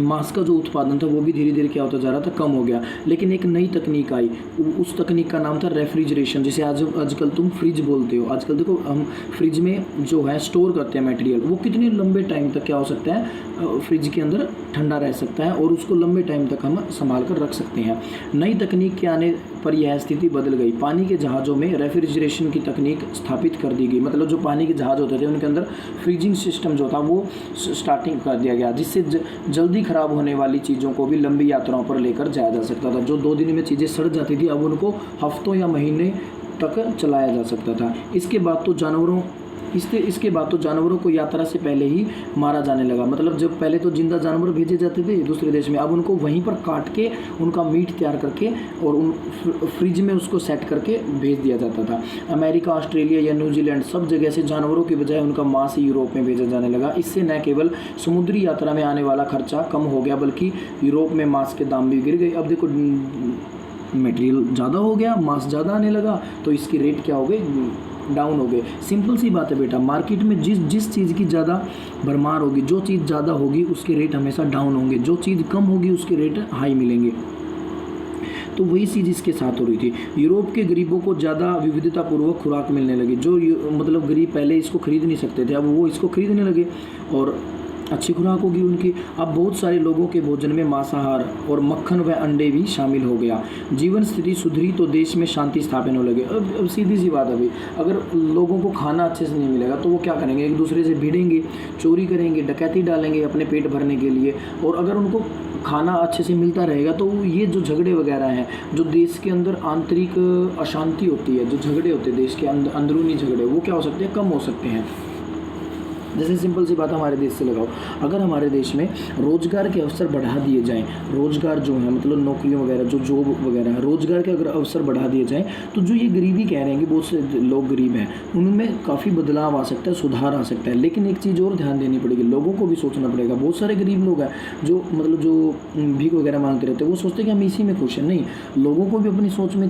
मांस का जो उत्पादन था वो भी धीरे धीरे क्या होता जा रहा था, कम हो गया। लेकिन एक नई तकनीक आई, उस तकनीक का नाम था रेफ्रिजरेशन, जिसे आजकल तुम फ्रिज बोलते हो। आजकल देखो, हम फ्रिज में जो है स्टोर करते हैं मटेरियल, वो कितने लंबे टाइम तक क्या हो सकता है, फ्रिज के अंदर ठंडा रह सकता है और उसको लंबे टाइम तक हम संभाल कर रख सकते हैं। नई तकनीक के आने पर यह स्थिति बदल गई। पानी के जहाज़ों में रेफ्रिजरेशन की तकनीक स्थापित कर दी गई। मतलब जो पानी के जहाज़ होते थे उनके अंदर फ्रीजिंग सिस्टम जो था वो स्टार्टिंग कर दिया गया, जिससे जल्दी ख़राब होने वाली चीज़ों को भी लंबी यात्राओं पर लेकर जाया जा सकता था। जो 2 दिन में चीज़ें सड़ जाती थी, अब उनको हफ्तों या महीने तक चलाया जा सकता था। इसके बाद तो जानवरों को यात्रा से पहले ही मारा जाने लगा। मतलब जब पहले तो जिंदा जानवर भेजे जाते थे दूसरे देश में, अब उनको वहीं पर काट के उनका मीट तैयार करके और उन फ्रिज में उसको सेट करके भेज दिया जाता था। अमेरिका, ऑस्ट्रेलिया या न्यूजीलैंड, सब जगह से जानवरों की बजाय उनका मांस ही यूरोप में भेजा जाने लगा। इससे न केवल समुद्री यात्रा में आने वाला खर्चा कम हो गया, बल्कि यूरोप में मांस के दाम भी गिर गए। अब देखो, मटेरियल ज़्यादा हो गया, मांस ज़्यादा आने लगा, तो इसकी रेट क्या हो गई, डाउन हो गए। सिंपल सी बात है बेटा, मार्केट में जिस चीज़ की ज़्यादा भरमार होगी, जो चीज़ ज़्यादा होगी उसके रेट हमेशा डाउन होंगे, जो चीज़ कम होगी उसके रेट हाई मिलेंगे। तो वही चीज़ इसके साथ हो रही थी। यूरोप के गरीबों को ज़्यादा विविधतापूर्वक खुराक मिलने लगी। जो मतलब गरीब पहले इसको खरीद नहीं सकते थे, अब वो इसको खरीदने लगे और अच्छी खुराक होगी उनकी। अब बहुत सारे लोगों के भोजन में मांसाहार और मक्खन व अंडे भी शामिल हो गया। जीवन स्थिति सुधरी तो देश में शांति स्थापन होने लगे। अब सीधी सी बात है भाई, अगर लोगों को खाना अच्छे से नहीं मिलेगा तो वो क्या करेंगे, एक दूसरे से भिड़ेंगे, चोरी करेंगे, डकैती डालेंगे अपने पेट भरने के लिए। और अगर उनको खाना अच्छे से मिलता रहेगा तो ये जो झगड़े वगैरह हैं, जो देश के अंदर आंतरिक अशांति होती है, जो झगड़े होते हैं देश के अंदरूनी झगड़े, वो क्या हो सकते हैं, कम हो सकते हैं। जैसे सिंपल सी बात हमारे देश से लगाओ, अगर हमारे देश में रोज़गार के अवसर बढ़ा दिए जाएं, रोज़गार जो है मतलब नौकरियों वगैरह, जो जॉब वगैरह है, रोज़गार के अगर अवसर बढ़ा दिए जाएं, तो जो ये गरीबी कह रहे हैं कि बहुत से लोग गरीब हैं, उनमें काफ़ी बदलाव आ सकता है, सुधार आ सकता है। लेकिन एक चीज़ और ध्यान देनी पड़ेगी, लोगों को भी सोचना पड़ेगा। बहुत सारे गरीब लोग हैं जो मतलब जो भीख वगैरह मांगते रहते हैं, वो सोचते हैं कि हम इसी में खुश हैं। नहीं, लोगों को भी अपनी सोच में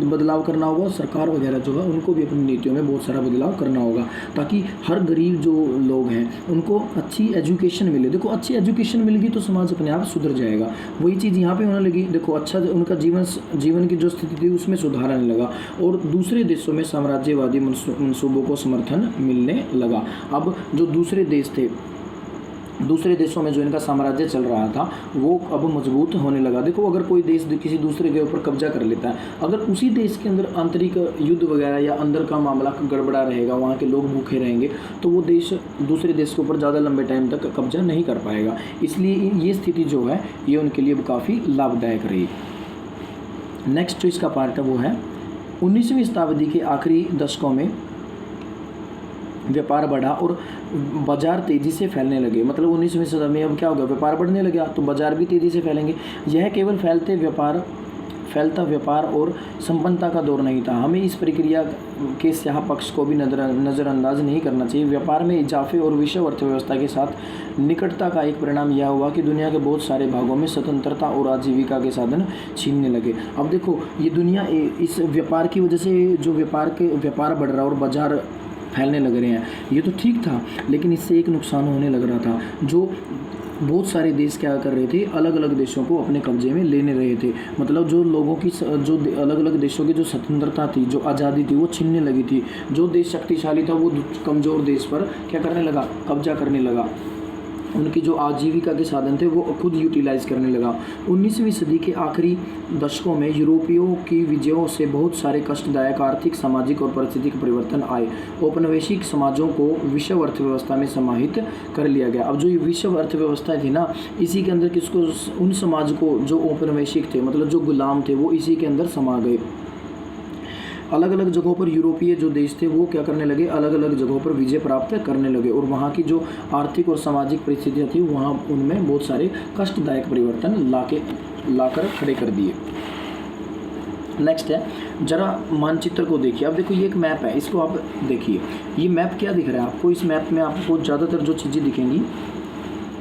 बदलाव करना होगा। सरकार वगैरह जो है उनको भी अपनी नीतियों में बहुत सारा बदलाव करना होगा, ताकि हर गरीब जो लोग हैं उनको अच्छी एजुकेशन मिले। देखो, अच्छी एजुकेशन मिलेगी तो समाज अपने आप सुधर जाएगा। वही चीज़ यहाँ पे होने लगी। देखो, अच्छा उनका जीवन की जो स्थिति थी उसमें सुधार आने लगा और दूसरे देशों में साम्राज्यवादी मंसूबों को समर्थन मिलने लगा। अब जो दूसरे देश थे, दूसरे देशों में जो इनका साम्राज्य चल रहा था वो अब मजबूत होने लगा। देखो, अगर कोई देश किसी दूसरे के ऊपर कब्जा कर लेता है, अगर उसी देश के अंदर आंतरिक युद्ध वगैरह या अंदर का मामला गड़बड़ा रहेगा, वहाँ के लोग भूखे रहेंगे, तो वो देश दूसरे देश के ऊपर ज़्यादा लंबे टाइम तक कब्जा नहीं कर पाएगा। इसलिए ये स्थिति जो है ये उनके लिए काफ़ी लाभदायक रही। नेक्स्ट जो इसका पार्ट है वो है 19वीं शताब्दी के आखिरी दशकों में व्यापार बढ़ा और बाजार तेज़ी से फैलने लगे। मतलब 19वीं सदी में अब क्या होगा, व्यापार बढ़ने लगा तो बाजार भी तेज़ी से फैलेंगे। यह केवल फैलता व्यापार और संपन्नता का दौर नहीं था। हमें इस प्रक्रिया के स्याह पक्ष को भी नज़रअंदाज नहीं करना चाहिए। व्यापार में इजाफे और विश्व अर्थव्यवस्था के साथ निकटता का एक परिणाम यह हुआ कि दुनिया के बहुत सारे भागों में स्वतंत्रता और आजीविका के साधन छीनने लगे। अब देखो, ये दुनिया इस व्यापार की वजह से जो व्यापार बढ़ रहा और बाजार फैलने लग रहे हैं, ये तो ठीक था, लेकिन इससे एक नुकसान होने लग रहा था। जो बहुत सारे देश क्या कर रहे थे, अलग अलग देशों को अपने कब्जे में लेने रहे थे। मतलब जो लोगों की जो अलग अलग देशों की जो स्वतंत्रता थी, जो आज़ादी थी, वो छीनने लगी थी। जो देश शक्तिशाली था वो कमज़ोर देश पर क्या करने लगा, कब्जा करने लगा। उनकी जो आजीविका के साधन थे वो खुद यूटिलाइज करने लगा। 19वीं सदी के आखिरी दशकों में यूरोपियों की विजयों से बहुत सारे कष्टदायक आर्थिक, सामाजिक और पारिस्थितिक परिवर्तन आए। औपनिवेशिक समाजों को विश्व अर्थव्यवस्था में समाहित कर लिया गया। अब जो ये विश्व अर्थव्यवस्था थी ना, इसी के अंदर किसको, उन समाज को जो औपनिवेशिक थे, मतलब जो गुलाम थे, वो इसी के अंदर समा गए। अलग अलग जगहों पर यूरोपीय जो देश थे वो क्या करने लगे, अलग अलग जगहों पर विजय प्राप्त करने लगे, और वहाँ की जो आर्थिक और सामाजिक परिस्थितियाँ थी वहाँ उनमें बहुत सारे कष्टदायक परिवर्तन लाकर खड़े कर दिए। नेक्स्ट है, जरा मानचित्र को देखिए। अब देखो ये एक मैप है, इसको आप देखिए। ये मैप क्या दिख रहा है आपको, इस मैप में आपको ज़्यादातर जो चीज़ें दिखेंगी,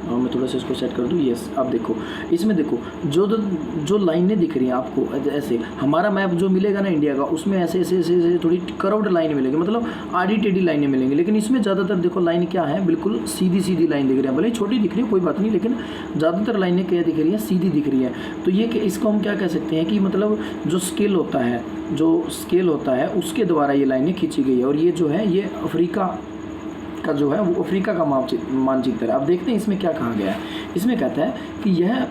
मैं थोड़ा सा इसको सेट कर दूँ, यस। आप देखो इसमें देखो जो लाइनें दिख रही हैं आपको, ऐसे हमारा मैप जो मिलेगा ना इंडिया का, उसमें ऐसे ऐसे ऐसे ऐसे थोड़ी कर्व्ड लाइन मिलेगी, मतलब आड़ी टेढ़ी लाइनें मिलेंगी। लेकिन इसमें ज़्यादातर देखो लाइन क्या है, बिल्कुल सीधी सीधी लाइन दिख रही है। भले छोटी दिख रही है कोई बात नहीं, लेकिन ज़्यादातर लाइनें क्या दिख रही हैं, सीधी दिख रही है। तो ये कि इसको हम क्या कह सकते हैं कि मतलब जो स्केल होता है उसके द्वारा ये लाइनें खींची गई है। और ये जो है ये अफ्रीका का जो है वो अफ्रीका का मानचित्र है। अब देखते हैं इसमें क्या कहा गया है। इसमें कहता है कि यह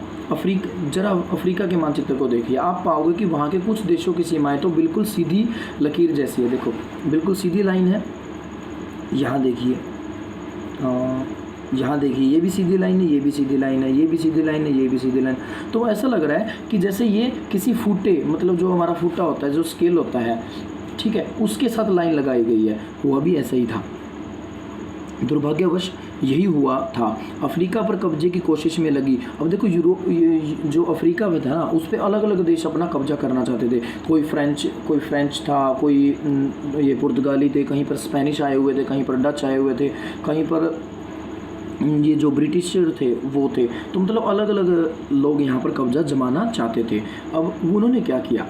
जरा अफ्रीका के मानचित्र को देखिए, आप पाओगे कि वहाँ के कुछ देशों की सीमाएं तो बिल्कुल सीधी लकीर जैसी है। देखो बिल्कुल सीधी लाइन है, यहाँ देखिए, यहाँ देखिए, ये भी सीधी लाइन है, ये भी सीधी लाइन है, ये भी सीधी लाइन है, ये भी सीधी लाइन। तो ऐसा लग रहा है कि जैसे ये किसी फुटे, मतलब जो हमारा फुटा होता है, जो स्केल होता है, ठीक है, उसके साथ लाइन लगाई गई है। हुआ भी ऐसा ही था, दुर्भाग्यवश यही हुआ था। अफ्रीका पर कब्जे की कोशिश में लगी। अब देखो जो अफ्रीका में था ना, उस पर अलग अलग देश अपना कब्जा करना चाहते थे। कोई फ्रेंच था, कोई ये पुर्तगाली थे, कहीं पर स्पेनिश आए हुए थे, कहीं पर डच आए हुए थे, कहीं पर ये जो ब्रिटिश थे वो थे। तो मतलब अलग अलग लोग यहाँ पर कब्जा जमाना चाहते थे। अब उन्होंने क्या किया,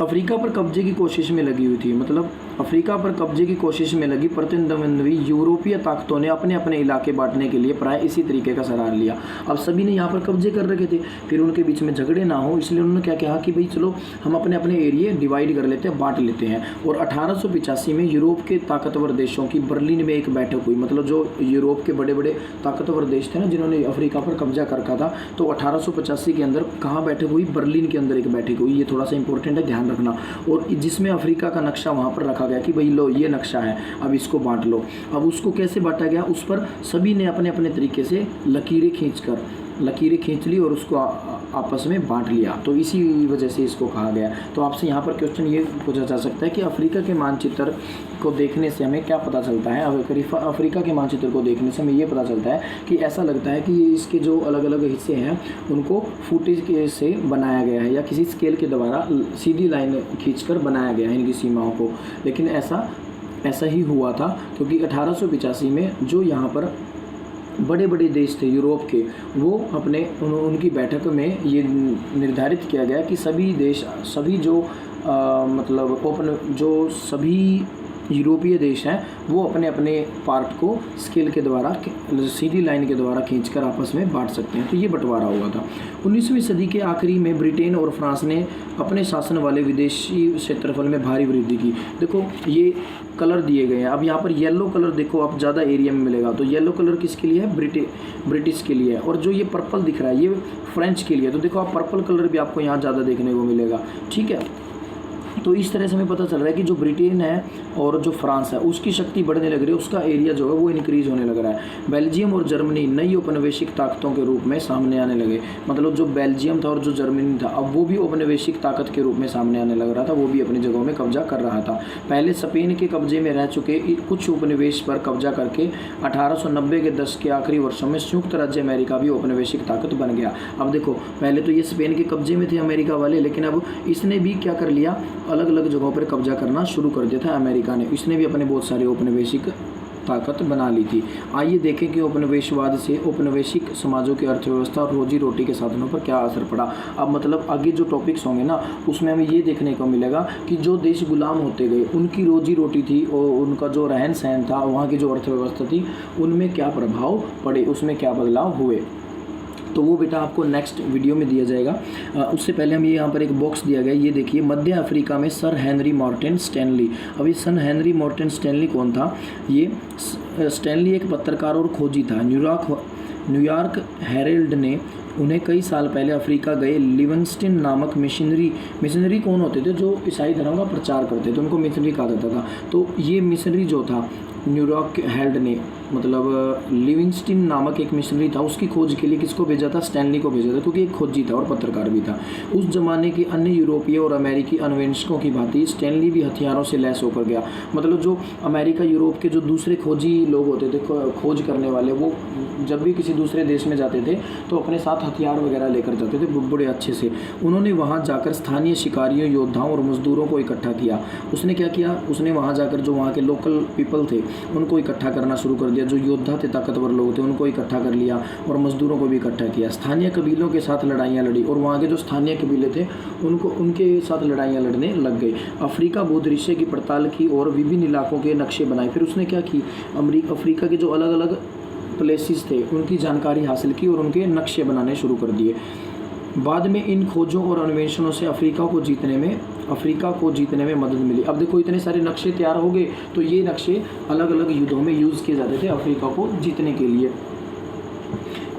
अफ्रीका पर कब्जे की कोशिश में लगी हुई थी, मतलब अफ्रीका पर कब्जे की कोशिश में लगी प्रतिद्वंद्वी यूरोपीय ताकतों ने अपने अपने इलाके बांटने के लिए प्राय इसी तरीके का सहारा लिया। अब सभी ने यहाँ पर कब्जे कर रखे थे, फिर उनके बीच में झगड़े ना हो इसलिए उन्होंने क्या कहा कि भाई चलो हम अपने अपने एरिए डिवाइड कर लेते हैं, बांट लेते हैं। और 1885 में यूरोप के ताकतवर देशों की बर्लिन में एक बैठक हुई। मतलब जो यूरोप के बड़े बड़े ताकतवर देश थे ना, जिन्होंने अफ्रीका पर कब्जा कर रखा था, तो 1885 के अंदर कहाँ बैठक हुई, बर्लिन के अंदर एक बैठक हुई। ये थोड़ा सा इंपॉर्टेंट है, ध्यान रखना। और जिसमें अफ्रीका का नक्शा वहाँ पर रखा गया कि भाई लो ये नक्शा है, अब इसको बांट लो। अब उसको कैसे बांटा गया, उस पर सभी ने अपने अपने तरीके से लकीरें खींच ली और उसको आपस में बांट लिया। तो इसी वजह से इसको कहा गया। तो आपसे यहाँ पर क्वेश्चन ये पूछा जा सकता है कि अफ्रीका के मानचित्र को देखने से हमें क्या पता चलता है। अफ्रीका के मानचित्र को देखने से हमें ये पता चलता है कि ऐसा लगता है कि इसके जो अलग अलग हिस्से हैं उनको फुटेज से बनाया गया है या किसी स्केल के द्वारा सीधी लाइन खींचकर बनाया गया है इनकी सीमाओं को। लेकिन ऐसा ही हुआ था, क्योंकि 1885 में जो यहाँ पर बड़े बड़े देश थे यूरोप के, वो उनकी बैठक में ये निर्धारित किया गया कि सभी जो सभी यूरोपीय देश हैं वो अपने अपने पार्ट को स्केल के द्वारा, सीधी लाइन के द्वारा खींचकर आपस में बांट सकते हैं। तो ये बंटवारा हुआ था। 19वीं सदी के आखिरी में ब्रिटेन और फ्रांस ने अपने शासन वाले विदेशी क्षेत्रफल में भारी वृद्धि की। देखो ये कलर दिए गए हैं। अब यहाँ पर येलो कलर देखो आप ज़्यादा एरिया में मिलेगा, तो येलो कलर किसके लिए है, ब्रिटिश के लिए है। और जो ये पर्पल दिख रहा है ये फ्रेंच के लिए। तो देखो आप पर्पल कलर भी आपको यहाँ ज़्यादा देखने को मिलेगा, ठीक है। तो इस तरह से हमें पता चल रहा है कि जो ब्रिटेन है और जो फ्रांस है उसकी शक्ति बढ़ने लग रही है, उसका एरिया जो है वो इंक्रीज होने लग रहा है। बेल्जियम और जर्मनी नई औपनिवेशिक ताकतों के रूप में सामने आने लगे। मतलब जो बेल्जियम था और जो जर्मनी था, अब वो भी औपनिवेशिक ताकत के रूप में सामने आने लग रहा था, वो भी अपनी जगहों में कब्जा कर रहा था। पहले स्पेन के कब्जे में रह चुके कुछ उपनिवेश पर कब्जा करके 1890 के दशक के आखिरी वर्षों में संयुक्त राज्य अमेरिका भी औपनिवेशिक ताकत बन गया। अब देखो पहले तो ये स्पेन के कब्जे में थे अमेरिका वाले, लेकिन अब इसने भी क्या कर लिया, अलग अलग जगहों पर कब्जा करना शुरू कर दिया था अमेरिका ने। इसने भी अपने बहुत सारे औपनिवेशिक ताकत बना ली थी। आइए देखें कि उपनिवेशवाद से औपनिवेशिक समाजों की अर्थव्यवस्था और रोजी रोटी के साधनों पर क्या असर पड़ा। अब मतलब आगे जो टॉपिक्स होंगे ना उसमें हमें ये देखने को मिलेगा कि जो देश गुलाम होते गए उनकी रोजी रोटी थी और उनका जो रहन सहन था, वहाँ की जो अर्थव्यवस्था थी, उनमें क्या प्रभाव पड़े, उसमें क्या बदलाव हुए। तो वो बेटा आपको नेक्स्ट वीडियो में दिया जाएगा। उससे पहले हम ये यहाँ पर एक बॉक्स दिया गया, ये देखिए, मध्य अफ्रीका में सर हेनरी मॉर्टन स्टैनली। अब ये सर हेनरी मॉर्टन स्टैनली कौन था? ये स्टैनली एक पत्रकार और खोजी था। न्यूयॉर्क हेरल्ड ने उन्हें कई साल पहले अफ्रीका गए लिविंगस्टन नामक मिशनरी कौन होते थे? जो ईसाई धर्म का प्रचार करते थे, उनको मिशनरी कहा जाता था। तो ये मिशनरी जो था न्यूयॉर्क हेरल्ड ने, मतलब लिविंगस्टन नामक एक मिशनरी था, उसकी खोज के लिए किसको भेजा था? स्टैनली को भेजा था, क्योंकि एक खोजी था और पत्रकार भी था। उस जमाने के अन्य यूरोपीय और अमेरिकी अन्वेषकों की भांति स्टैनली भी हथियारों से लैस होकर गया। मतलब जो अमेरिका यूरोप के जो दूसरे खोजी लोग होते थे, खोज करने वाले, वो जब भी किसी दूसरे देश में जाते थे तो अपने साथ हथियार वगैरह लेकर जाते थे बड़े अच्छे से। उन्होंने वहाँ जाकर स्थानीय शिकारियों, योद्धाओं और मजदूरों को इकट्ठा किया। उसने क्या किया? उसने वहाँ जाकर जो वहाँ के लोकल पीपल थे उनको इकट्ठा करना शुरू कर दिया। जो योद्धा थे, ताकतवर लोग थे, उनको इकट्ठा कर लिया और मजदूरों को भी इकट्ठा किया। स्थानीय कबीलों के साथ लड़ाइयाँ लड़ी और वहाँ के जो स्थानीय कबीले थे उनके साथ लड़ाइयाँ लड़ने लग गए। अफ्रीका भूदृश्य की पड़ताल की और विभिन्न इलाकों के नक्शे बनाए। फिर उसने क्या की? अफ्रीका के जो अलग अलग प्लेसेस थे उनकी जानकारी हासिल की और उनके नक्शे बनाने शुरू कर दिए। बाद में इन खोजों और अन्वेषणों से अफ्रीका को जीतने में मदद मिली। अब देखो, इतने सारे नक्शे तैयार हो गए, तो ये नक्शे अलग अलग युद्धों में यूज़ किए जाते थे अफ्रीका को जीतने के लिए।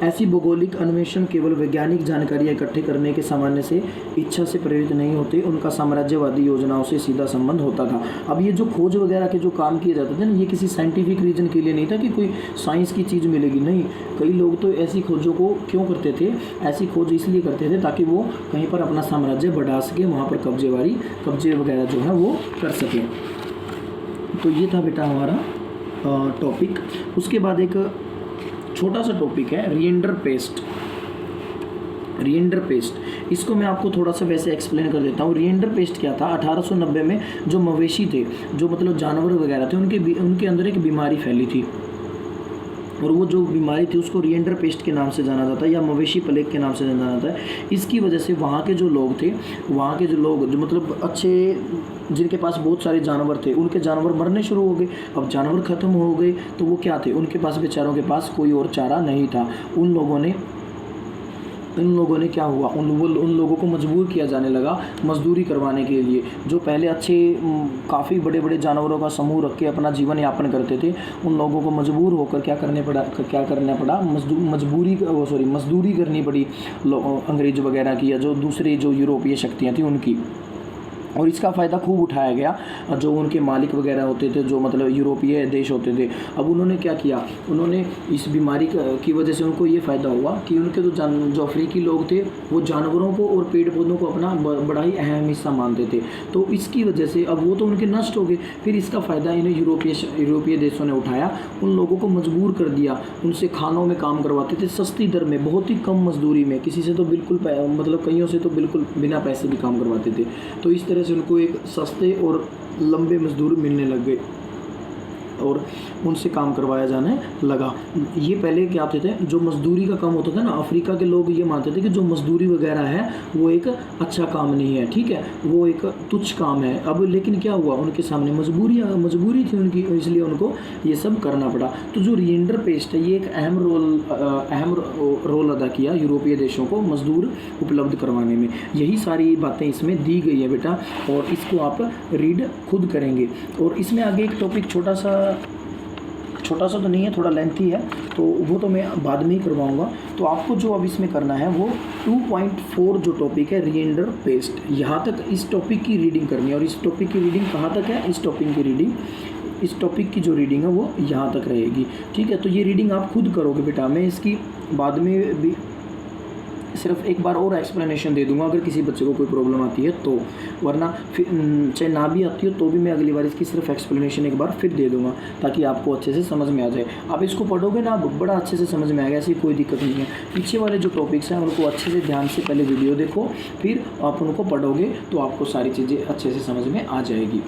ऐसी भौगोलिक अन्वेषण केवल वैज्ञानिक जानकारी इकट्ठे करने के सामान्य से इच्छा से प्रेरित नहीं होते, उनका साम्राज्यवादी योजनाओं से सीधा संबंध होता था। अब ये जो खोज वगैरह के जो काम किए जाते थे ना, ये किसी साइंटिफिक रीजन के लिए नहीं था कि कोई साइंस की चीज़ मिलेगी, नहीं। कई लोग तो ऐसी खोजों को क्यों करते थे? ऐसी खोज इसलिए करते थे ताकि वो कहीं पर अपना साम्राज्य बढ़ा सके, वहाँ पर कब्जे वगैरह जो है वो कर सकें। तो ये था बेटा हमारा टॉपिक। उसके बाद एक छोटा सा टॉपिक है रिएंडर पेस्ट। इसको मैं आपको थोड़ा सा वैसे एक्सप्लेन कर देता हूँ। रिएंडर पेस्ट क्या था? 1890 में जो मवेशी थे, जो मतलब जानवर वगैरह थे, उनके अंदर एक बीमारी फैली थी और वो जो बीमारी थी उसको रिएंडर पेस्ट के नाम से जाना जाता है या मवेशी प्लेग के नाम से जाना जाता है। इसकी वजह से वहाँ के जो लोग जो मतलब अच्छे, जिनके पास बहुत सारे जानवर थे, उनके जानवर मरने शुरू हो गए। अब जानवर ख़त्म हो गए तो वो क्या थे? उनके पास, बेचारों के पास कोई और चारा नहीं था। उन लोगों ने क्या हुआ? उन लोगों को मजबूर किया जाने लगा मजदूरी करवाने के लिए। जो पहले अच्छे काफ़ी बड़े बड़े जानवरों का समूह रख के अपना जीवन यापन करते थे, उन लोगों को मजबूर होकर क्या करना पड़ा? मजदूरी करनी पड़ी अंग्रेज वगैरह की या जो दूसरी जो यूरोपीय शक्तियाँ थी उनकी। और इसका फ़ायदा खूब उठाया गया जो उनके मालिक वगैरह होते थे, जो मतलब यूरोपीय देश होते थे। अब उन्होंने क्या किया? उन्होंने इस बीमारी की वजह से उनको ये फ़ायदा हुआ कि उनके जो अफ्रीकी लोग थे वो जानवरों को और पेड़ पौधों को अपना बड़ा ही अहम हिस्सा मानते थे। तो इसकी वजह से अब वो तो उनके नष्ट हो गए। फिर इसका फ़ायदा इन्हें यूरोपीय देशों ने उठाया, उन लोगों को मजबूर कर दिया, उनसे खानों में काम करवाते थे सस्ती दर में, बहुत ही कम मजदूरी में, किसी से तो बिल्कुल मतलब कईयों से तो बिल्कुल बिना पैसे भी काम करवाते थे। तो इस तरह से उनको एक सस्ते और लंबे मजदूर मिलने लग गए और उनसे काम करवाया जाने लगा। ये पहले क्या होते थे? जो मजदूरी का काम होता था ना, अफ्रीका के लोग ये मानते थे कि जो मजदूरी वगैरह है वो एक अच्छा काम नहीं है, ठीक है, वो एक तुच्छ काम है। अब लेकिन क्या हुआ? उनके सामने मजबूरी थी उनकी, इसलिए उनको ये सब करना पड़ा। तो जो रिएंडर पेस्ट है ये एक अहम रोल अदा किया यूरोपीय देशों को मजदूर उपलब्ध करवाने में। यही सारी बातें इसमें दी गई है बेटा, और इसको आप रीड खुद करेंगे। और इसमें आगे एक टॉपिक छोटा सा तो नहीं है, थोड़ा लेंथी है, तो वो तो मैं बाद में ही करवाऊंगा। तो आपको जो अब इसमें करना है वो 2.4 जो टॉपिक है रिएंडर पेस्ट, यहाँ तक इस टॉपिक की रीडिंग करनी है। और इस टॉपिक की रीडिंग कहाँ तक है? इस टॉपिक की जो रीडिंग है वो यहाँ तक रहेगी, ठीक है। तो ये रीडिंग आप खुद करोगे बेटा, मैं इसकी बाद में भी सिर्फ एक बार और एक्सप्लेनेशन दे दूंगा अगर किसी बच्चे को कोई प्रॉब्लम आती है तो, वरना फिर चाहे ना भी आती हो तो भी मैं अगली बार इसकी सिर्फ एक्सप्लेनेशन एक बार फिर दे दूंगा ताकि आपको अच्छे से समझ में आ जाए। आप इसको पढ़ोगे ना, बड़ा अच्छे से समझ में आएगा, ऐसी कोई दिक्कत नहीं है। पीछे वाले जो टॉपिक्स हैं उनको अच्छे से ध्यान से पहले वीडियो देखो, फिर आप उनको पढ़ोगे तो आपको सारी चीज़ें अच्छे से समझ में आ जाएगी।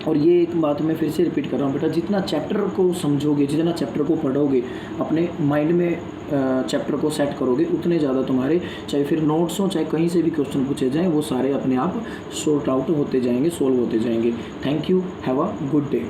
और ये एक बात मैं फिर से रिपीट कर रहा हूँ बेटा, जितना चैप्टर को समझोगे, जितना चैप्टर को पढ़ोगे, अपने माइंड में चैप्टर को सेट करोगे, उतने ज़्यादा तुम्हारे चाहे फिर नोट्स हो चाहे कहीं से भी क्वेश्चन पूछे जाएँ वो सारे अपने आप सॉर्ट आउट होते जाएंगे, सोल्व होते जाएंगे। Thank you, have a good day.